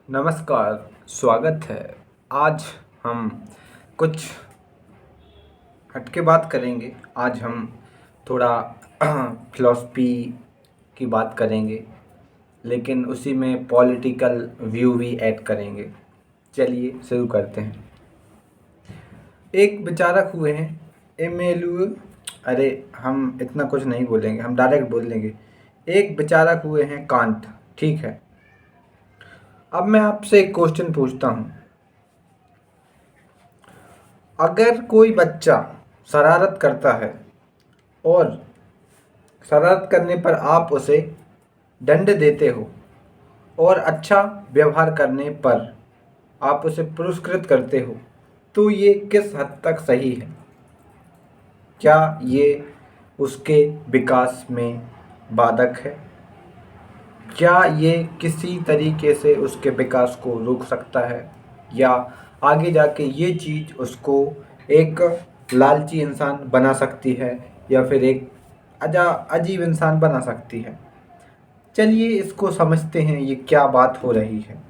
नमस्कार, स्वागत है। आज हम कुछ हटके बात करेंगे। आज हम थोड़ा फ़िलॉसफ़ी की बात करेंगे, लेकिन उसी में पॉलिटिकल व्यू भी ऐड करेंगे। चलिए शुरू करते हैं। एक विचारक हुए हैं इमैनुअल। अरे, हम इतना कुछ नहीं बोलेंगे, हम डायरेक्ट बोल देंगे। एक विचारक हुए हैं कांट, ठीक है। अब मैं आपसे एक क्वेश्चन पूछता हूँ। अगर कोई बच्चा शरारत करता है और शरारत करने पर आप उसे दंड देते हो और अच्छा व्यवहार करने पर आप उसे पुरस्कृत करते हो, तो ये किस हद तक सही है? क्या ये उसके विकास में बाधक है? क्या ये किसी तरीके से उसके विकास को रोक सकता है, या आगे जाके ये चीज़ उसको एक लालची इंसान बना सकती है, या फिर एक अजीब इंसान बना सकती है? चलिए इसको समझते हैं, ये क्या बात हो रही है।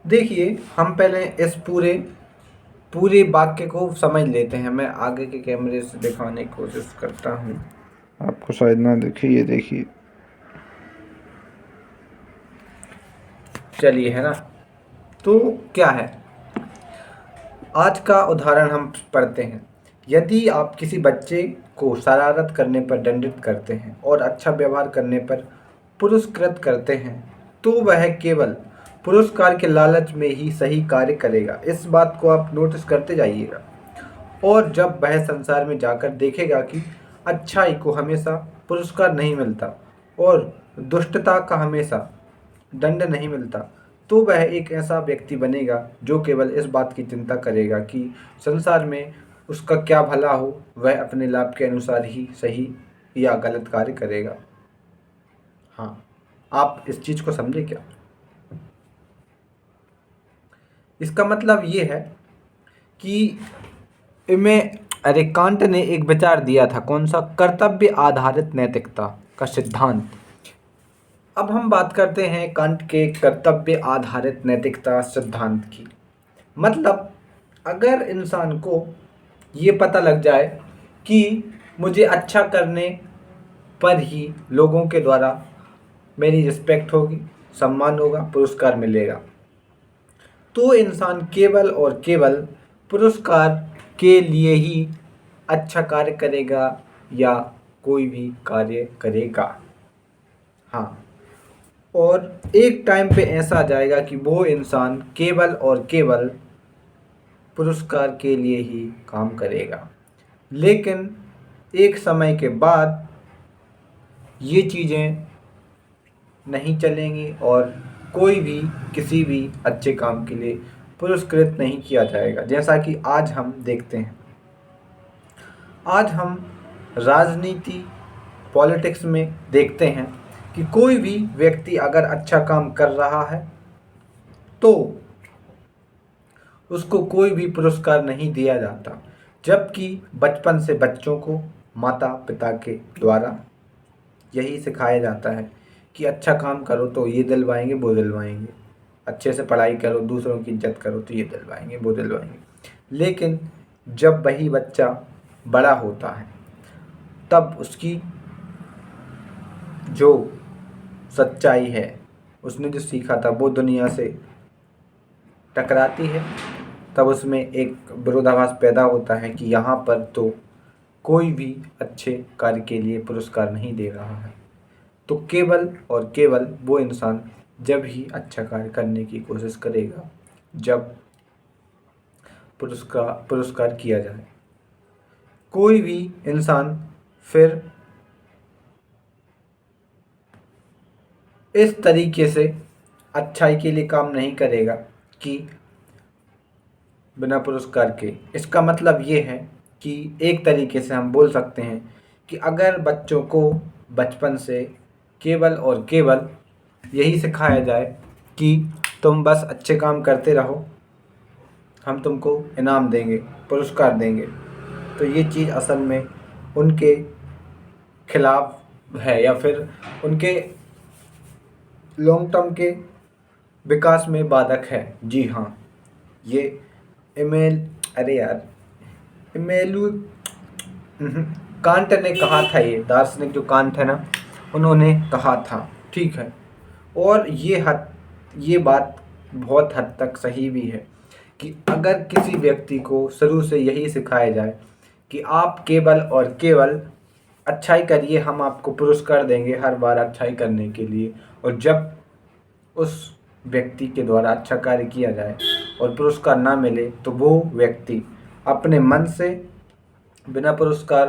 देखिए, हम पहले इस पूरे पूरे वाक्य को समझ लेते हैं। मैं आगे के कैमरे से दिखाने की कोशिश करता हूँ, आपको शायद ना दिखे। ये देखिए, चलिए, है ना। तो क्या है, आज का उदाहरण हम पढ़ते हैं। यदि आप किसी बच्चे को शरारत करने पर दंडित करते हैं और अच्छा व्यवहार करने पर पुरस्कृत करते हैं, तो वह केवल पुरस्कार के लालच में ही सही कार्य करेगा। इस बात को आप नोटिस करते जाइएगा। और जब वह संसार में जाकर देखेगा कि अच्छाई को हमेशा पुरस्कार नहीं मिलता और दुष्टता का हमेशा दंड नहीं मिलता, तो वह एक ऐसा व्यक्ति बनेगा जो केवल इस बात की चिंता करेगा कि संसार में उसका क्या भला हो। वह अपने लाभ के अनुसार ही सही या गलत कार्य करेगा। हाँ, आप इस चीज़ को समझे क्या? इसका मतलब ये है कि इनमें अरे, कांट ने एक विचार दिया था, कौन सा? कर्तव्य आधारित नैतिकता का सिद्धांत। अब हम बात करते हैं कांट के कर्तव्य आधारित नैतिकता सिद्धांत की। मतलब, अगर इंसान को ये पता लग जाए कि मुझे अच्छा करने पर ही लोगों के द्वारा मेरी रिस्पेक्ट होगी, सम्मान होगा, पुरस्कार मिलेगा, तो इंसान केवल और केवल पुरस्कार के लिए ही अच्छा कार्य करेगा या कोई भी कार्य करेगा। हाँ, और एक टाइम पे ऐसा आ जाएगा कि वो इंसान केवल और केवल पुरस्कार के लिए ही काम करेगा। लेकिन एक समय के बाद ये चीज़ें नहीं चलेंगी और कोई भी किसी भी अच्छे काम के लिए पुरस्कृत नहीं किया जाएगा। जैसा कि आज हम देखते हैं, आज हम राजनीति, पॉलिटिक्स में देखते हैं कि कोई भी व्यक्ति अगर अच्छा काम कर रहा है तो उसको कोई भी पुरस्कार नहीं दिया जाता, जबकि बचपन से बच्चों को माता पिता के द्वारा यही सिखाया जाता है कि अच्छा काम करो तो ये दिलवाएंगे, वो दिलवाएंगे, अच्छे से पढ़ाई करो, दूसरों की इज्जत करो तो ये दिलवाएंगे, वो दिलवाएंगे। लेकिन जब वही बच्चा बड़ा होता है, तब उसकी जो सच्चाई है, उसने जो सीखा था, वो दुनिया से टकराती है। तब उसमें एक विरोधाभास पैदा होता है कि यहाँ पर तो कोई भी अच्छे कार्य के लिए पुरस्कार नहीं दे रहा है, तो केवल और केवल वो इंसान जब ही अच्छा कार्य करने की कोशिश करेगा जब पुरस्कार किया जाए। कोई भी इंसान फिर इस तरीके से अच्छाई के लिए काम नहीं करेगा कि बिना पुरस्कार के। इसका मतलब ये है कि एक तरीके से हम बोल सकते हैं कि अगर बच्चों को बचपन से केवल और केवल यही सिखाया जाए कि तुम बस अच्छे काम करते रहो, हम तुमको इनाम देंगे, पुरस्कार देंगे, तो ये चीज़ असल में उनके खिलाफ है, या फिर उनके लॉन्ग टर्म के विकास में बाधक है। जी हाँ, ये इमेल अरे यार इमेलु कांट ने कहा था, ये दार्शनिक जो कांट है ना, उन्होंने कहा था। ठीक है। और ये बात बहुत हद तक सही भी है कि अगर किसी व्यक्ति को शुरू से यही सिखाया जाए कि आप केवल और केवल अच्छाई करिए, हम आपको पुरस्कार देंगे हर बार अच्छाई करने के लिए, और जब उस व्यक्ति के द्वारा अच्छा कार्य किया जाए और पुरस्कार ना मिले तो वो व्यक्ति अपने मन से बिना पुरस्कार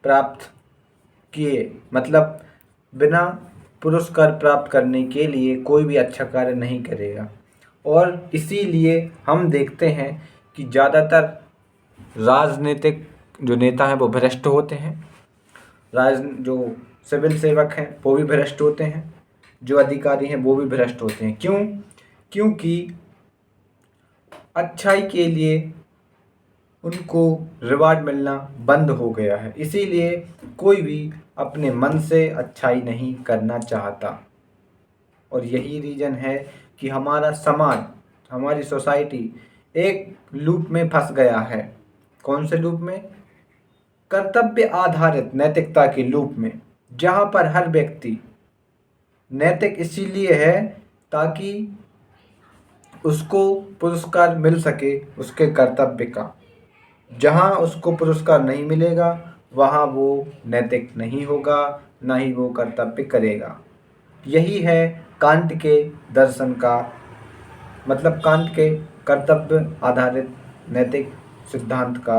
प्राप्त किए, मतलब बिना पुरस्कार प्राप्त करने के लिए कोई भी अच्छा कार्य नहीं करेगा। और इसीलिए हम देखते हैं कि ज़्यादातर राजनीतिक जो नेता हैं वो भ्रष्ट होते हैं, जो सिविल सेवक हैं वो भी भ्रष्ट होते हैं, जो अधिकारी हैं वो भी भ्रष्ट होते हैं। क्यों? क्योंकि अच्छाई के लिए उनको रिवार्ड मिलना बंद हो गया है, इसीलिए कोई भी अपने मन से अच्छाई नहीं करना चाहता। और यही रीज़न है कि हमारा समाज, हमारी सोसाइटी एक लूप में फंस गया है। कौन से लूप में? कर्तव्य आधारित नैतिकता के लूप में, जहाँ पर हर व्यक्ति नैतिक इसीलिए है ताकि उसको पुरस्कार मिल सके उसके कर्तव्य का। जहाँ उसको पुरस्कार नहीं मिलेगा वहाँ वो नैतिक नहीं होगा, ना ही वो कर्तव्य करेगा। यही है कांट के दर्शन का मतलब, कांट के कर्तव्य आधारित नैतिक सिद्धांत का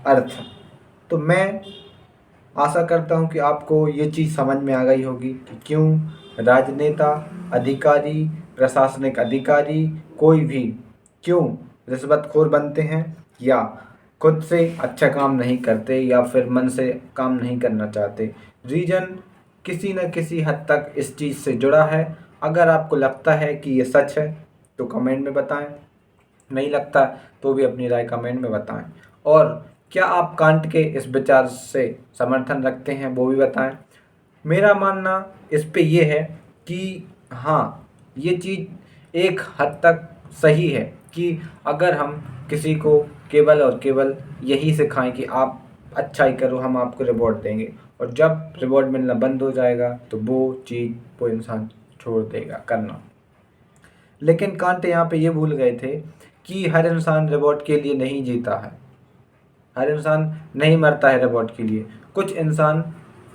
अर्थ। तो मैं आशा करता हूँ कि आपको ये चीज़ समझ में आ गई होगी कि क्यों राजनेता, अधिकारी, प्रशासनिक अधिकारी, कोई भी क्यों रिश्वतखोर बनते हैं या खुद से अच्छा काम नहीं करते या फिर मन से काम नहीं करना चाहते। रीज़न किसी न किसी हद तक इस चीज़ से जुड़ा है। अगर आपको लगता है कि ये सच है तो कमेंट में बताएं, नहीं लगता तो भी अपनी राय कमेंट में बताएं। और क्या आप कांट के इस विचार से समर्थन रखते हैं वो भी बताएं। मेरा मानना इस पे ये है कि हाँ, ये चीज़ एक हद तक सही है कि अगर हम किसी को केवल और केवल यही सिखाएं कि आप अच्छाई करो, हम आपको रिवॉर्ड देंगे, और जब रिवॉर्ड मिलना बंद हो जाएगा तो वो इंसान छोड़ देगा करना। लेकिन कांट यहाँ पे ये भूल गए थे कि हर इंसान रिवॉर्ड के लिए नहीं जीता है, हर इंसान नहीं मरता है रिवॉर्ड के लिए। कुछ इंसान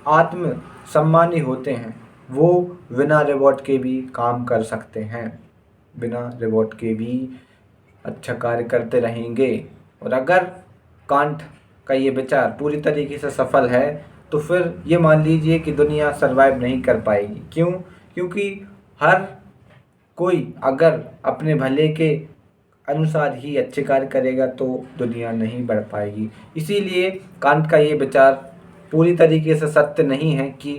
आत्म सम्मानी होते हैं, वो बिना रिवॉर्ड के भी काम कर सकते हैं, बिना रिवॉर्ड के भी अच्छा कार्य करते रहेंगे। और अगर कांट का ये विचार पूरी तरीके से सफल है तो फिर ये मान लीजिए कि दुनिया सरवाइव नहीं कर पाएगी। क्यों? क्योंकि हर कोई अगर अपने भले के अनुसार ही अच्छे कार्य करेगा तो दुनिया नहीं बढ़ पाएगी। इसीलिए कांट का ये विचार पूरी तरीके से सत्य नहीं है कि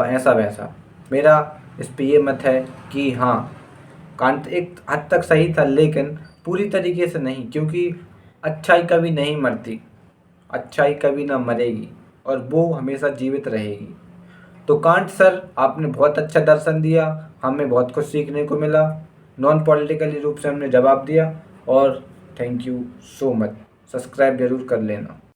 ऐसा वैसा। मेरा इस पे ये मत है कि हाँ, कांट एक हद तक सही था लेकिन पूरी तरीके से नहीं, क्योंकि अच्छाई कभी नहीं मरती, अच्छाई कभी ना मरेगी और वो हमेशा जीवित रहेगी। तो कांट सर, आपने बहुत अच्छा दर्शन दिया, हमें बहुत कुछ सीखने को मिला, नॉन पॉलिटिकली रूप से हमने जवाब दिया, और thank you so much. Subscribe जरूर कर लेना।